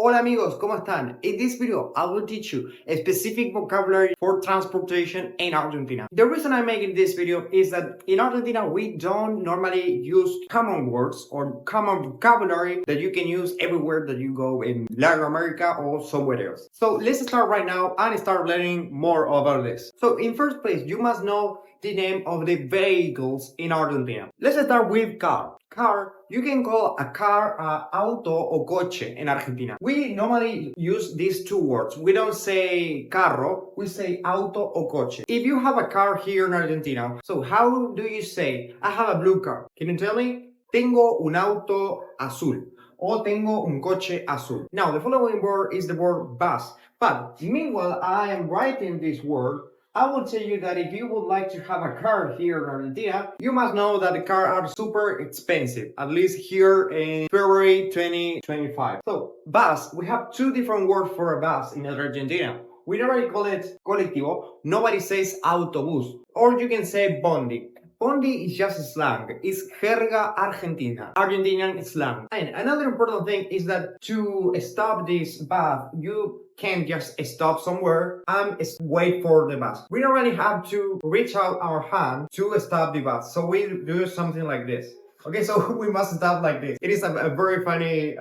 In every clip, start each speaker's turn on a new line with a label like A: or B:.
A: Hola amigos, ¿cómo están? In this video, I will teach you a specific vocabulary for transportation in Argentina. The reason I'm making this video is that in Argentina, we don't normally use common words or common vocabulary that you can use everywhere that you go in Latin America or somewhere else. So let's start right now and start learning more about this. So in first place, you must know the name of the vehicles in Argentina. Let's start with car. Car, you can call a car auto o coche in Argentina. We normally use these two words. We don't say carro, we say auto o coche. If you have a car here in Argentina, so how do you say, I have a blue car? Can you tell me? Tengo un auto azul. O tengo un coche azul. Now, the following word is the word bus. But meanwhile, I am writing this word, I will tell you that if you would like to have a car here in Argentina, you must know that the cars are super expensive, at least here in February 2025. So, bus, we have two different words for a bus in Argentina. We normally call it colectivo, nobody says autobús, or you can say bondi. Bondi is just slang, it's jerga argentina, Argentinian slang. And another important thing is that to stop this bus, you can't just stop somewhere and wait for the bus. We already have to reach out our hand to stop the bus. So we do something like this. Okay, so we must stop like this. It is a very funny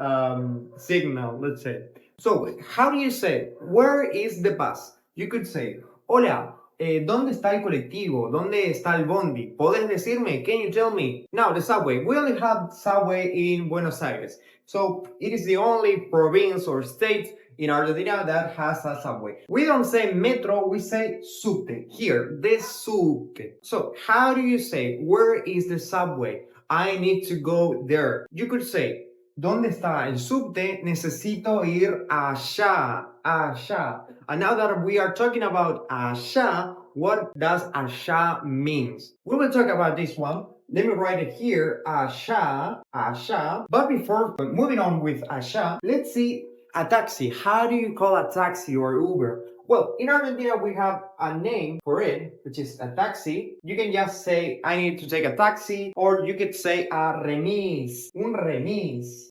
A: signal, let's say. So how do you say, where is the bus? You could say, hola, ¿dónde está el colectivo? ¿Dónde está el bondi? ¿Podés decirme? Can you tell me? Now, the subway. We only have subway in Buenos Aires. So it is the only province or state in Argentina that has a subway. We don't say metro, we say subte. Here, the subte. So how do you say, where is the subway? I need to go there. You could say, ¿dónde está el subte? Necesito ir allá, allá. And now that we are talking about allá, what does allá means? We will talk about this one. Let me write it here, allá, allá. But before moving on with allá, let's see a taxi. How do you call a taxi or Uber? Well, in Argentina, we have a name for it, which is a taxi. You can just say, I need to take a taxi, or you could say a remis, un remis,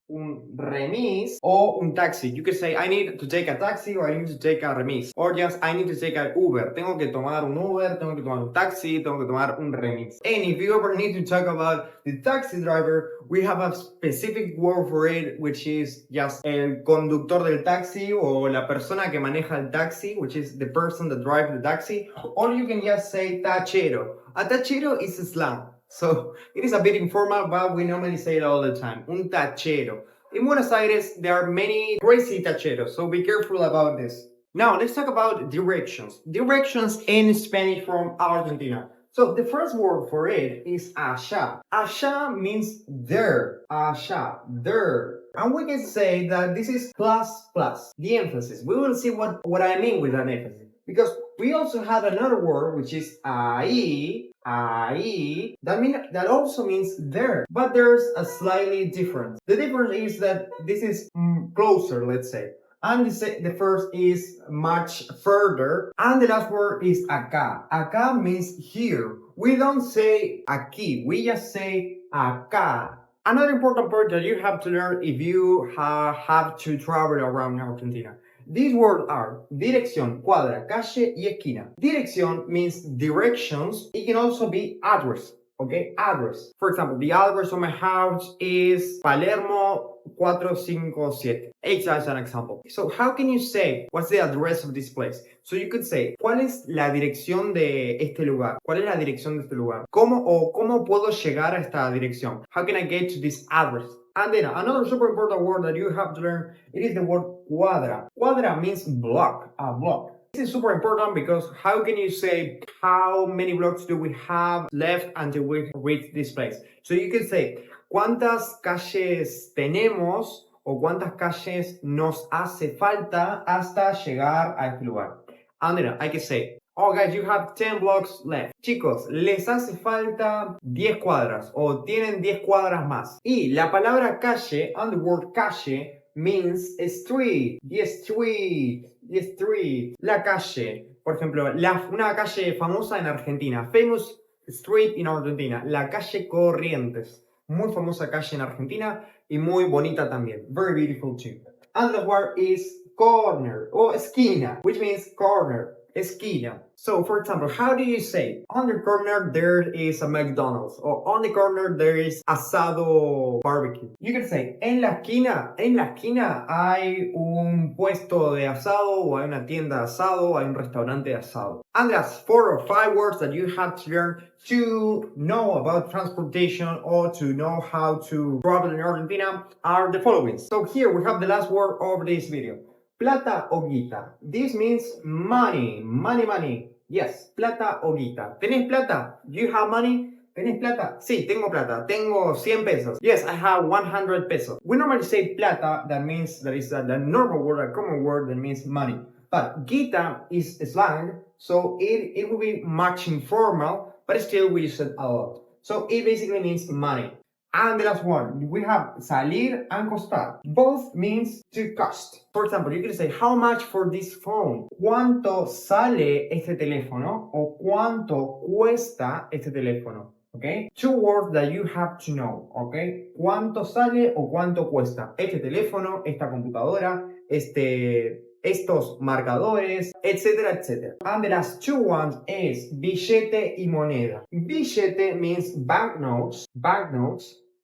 A: or un taxi. You could say, I need to take a taxi, or I need to take a remis, or just, I need to take an Uber. Tengo que tomar un Uber, tengo que tomar un taxi, tengo que tomar un remis. And if you ever need to talk about the taxi driver, we have a specific word for it, which is just el conductor del taxi, o la persona que maneja el taxi, which is the person that drives the taxi, or you can just say tachero. A tachero is a slang, so it is a bit informal, but we normally say it all the time. Un tachero. In Buenos Aires, there are many crazy tacheros, so be careful about this. Now, let's talk about directions. Directions in Spanish from Argentina. So the first word for it is allá. Allá means there. Allá, there. And we can say that this is plus plus, the emphasis. We will see what I mean with an emphasis. Because we also have another word, which is ahí, ahí, that also means there. But there's a slightly difference. The difference is that this is closer, let's say. And the first is much further. And the last word is acá. Acá means here. We don't say aquí. We just say acá. Another important part that you have to learn if you have to travel around Argentina. These words are dirección, cuadra, calle, y esquina. Dirección means directions. It can also be address. Okay, address. For example, the address of my house is Palermo 457. It's as an example. So how can you say, what's the address of this place? So you could say, ¿cuál es la dirección de este lugar? ¿Cuál es la dirección de este lugar? ¿Cómo puedo llegar a esta dirección? How can I get to this address? And then another super important word that you have to learn, it is the word cuadra. Cuadra means block, a block. This is super important because how can you say how many blocks do we have left until we reach this place? So you can say, ¿cuántas calles tenemos o cuántas calles nos hace falta hasta llegar a este lugar? And then I can say, oh guys, you have 10 blocks left. Chicos, les hace falta 10 cuadras o tienen 10 cuadras más. Y la palabra calle, and the word calle, means street, the street, the street, la calle. Por ejemplo, una calle famosa en Argentina, famous street in Argentina, la calle Corrientes. Muy famosa calle en Argentina y muy bonita también. Very beautiful too. And the last word is corner or esquina, which means corner, esquina. So, for example, how do you say, on the corner there is a McDonald's, or on the corner there is asado barbecue? You can say, en la esquina hay un puesto de asado, o hay una tienda de asado, o hay un restaurante de asado. And that's 4 or 5 words that you have to learn to know about transportation or to know how to travel in Argentina are the following. So here we have the last word of this video. Plata o guita. This means money, money, money. Yes, plata o guita. ¿Tenés plata? Do you have money? ¿Tenés plata? Sí, tengo plata. Tengo 100 pesos. Yes, I have 100 pesos. We normally say plata, that means that is the normal word, a common word that means money. But guita is slang, so it will be much informal, but still we use it a lot. So it basically means money. And the last one, we have salir and costar. Both means to cost. For example, you can say, how much for this phone? ¿Cuánto sale este teléfono? O ¿cuánto cuesta este teléfono? Okay? 2 words that you have to know. Okay? ¿Cuánto sale o cuánto cuesta este teléfono, esta computadora, estos marcadores, etcétera, etcétera. And the last 2 ones is billete y moneda. Billete means banknotes,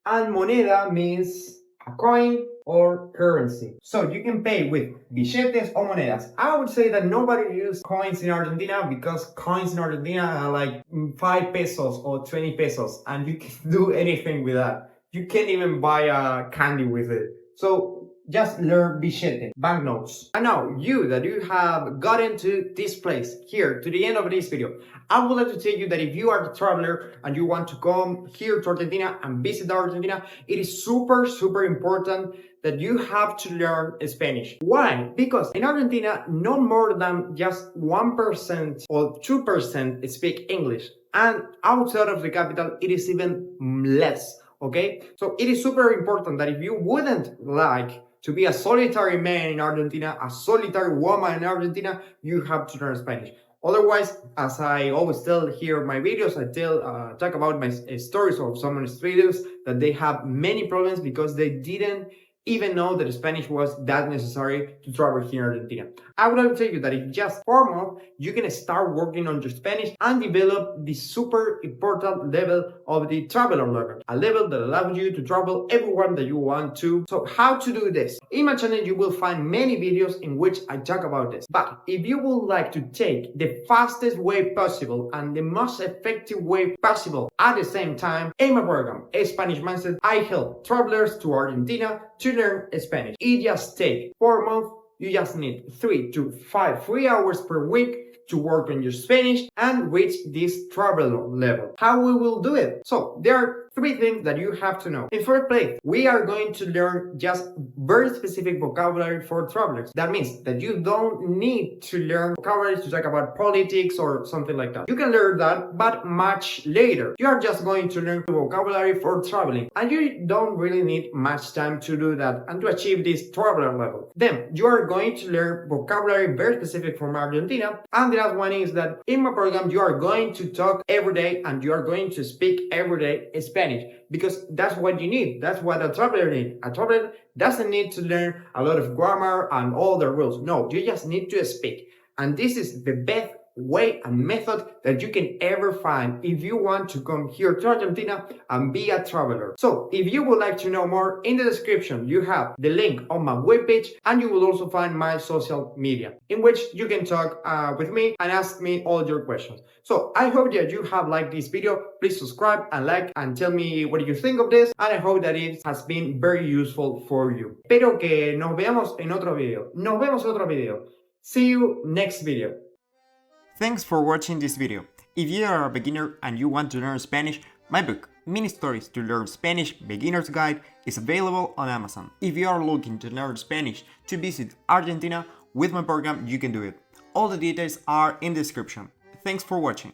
A: and moneda means a coin or currency. So you can pay with billetes or monedas. I would say that nobody uses coins in Argentina because coins in Argentina are like 5 pesos or 20 pesos, and you can do anything with that. You can't even buy a candy with it. So just learn billete, banknotes. And now, you have gotten to this place, here, to the end of this video, I would like to tell you that if you are a traveler and you want to come here to Argentina and visit Argentina, it is super, super important that you have to learn Spanish. Why? Because in Argentina, no more than just 1% or 2% speak English. And outside of the capital, it is even less. Okay? So it is super important that if you wouldn't like to be a solitary man in Argentina, a solitary woman in Argentina, you have to learn Spanish. Otherwise, as I always tell here in my videos, I talk about my stories of someone's videos that they have many problems because they didn't even know that Spanish was that necessary to travel here in Argentina. I would like to tell you that in just 4 months, you can start working on your Spanish and develop the super important level of the traveler level, a level that allows you to travel everywhere that you want to. So how to do this? In my channel, you will find many videos in which I talk about this. But if you would like to take the fastest way possible and the most effective way possible at the same time, in my program, Spanish Mindset, I help travelers to Argentina to learn Spanish. It just takes 4 months. You just need 3 to 5 free hours per week to work on your Spanish and reach this traveler level. How we will do it? So there are 3 things that you have to know. In first place, we are going to learn just very specific vocabulary for travelers. That means that you don't need to learn vocabulary to talk about politics or something like that. You can learn that, but much later. You are just going to learn the vocabulary for traveling, and you don't really need much time to do that and to achieve this traveler level. Then you are going to learn vocabulary very specific from Argentina, and the last one is that in my program you are going to talk every day and you are going to speak every day Spanish, because that's what you need. That's what a traveler needs. A traveler doesn't need to learn a lot of grammar and all the rules. No, you just need to speak. And this is the best way and method that you can ever find if you want to come here to Argentina and be a traveler. So if you would like to know more, in the description you have the link on my webpage, and you will also find my social media in which you can talk with me and ask me all your questions. So I hope that you have liked this video. Please subscribe and like and tell me what you think of this, and I hope that it has been very useful for you. Espero que nos veamos en otro video. Nos vemos en otro video. See you next video. Thanks for watching this video. If you are a beginner and you want to learn Spanish, my book, Mini Stories to Learn Spanish Beginner's Guide, is available on Amazon. If you are looking to learn Spanish to visit Argentina, with my program you can do it. All the details are in the description. Thanks for watching.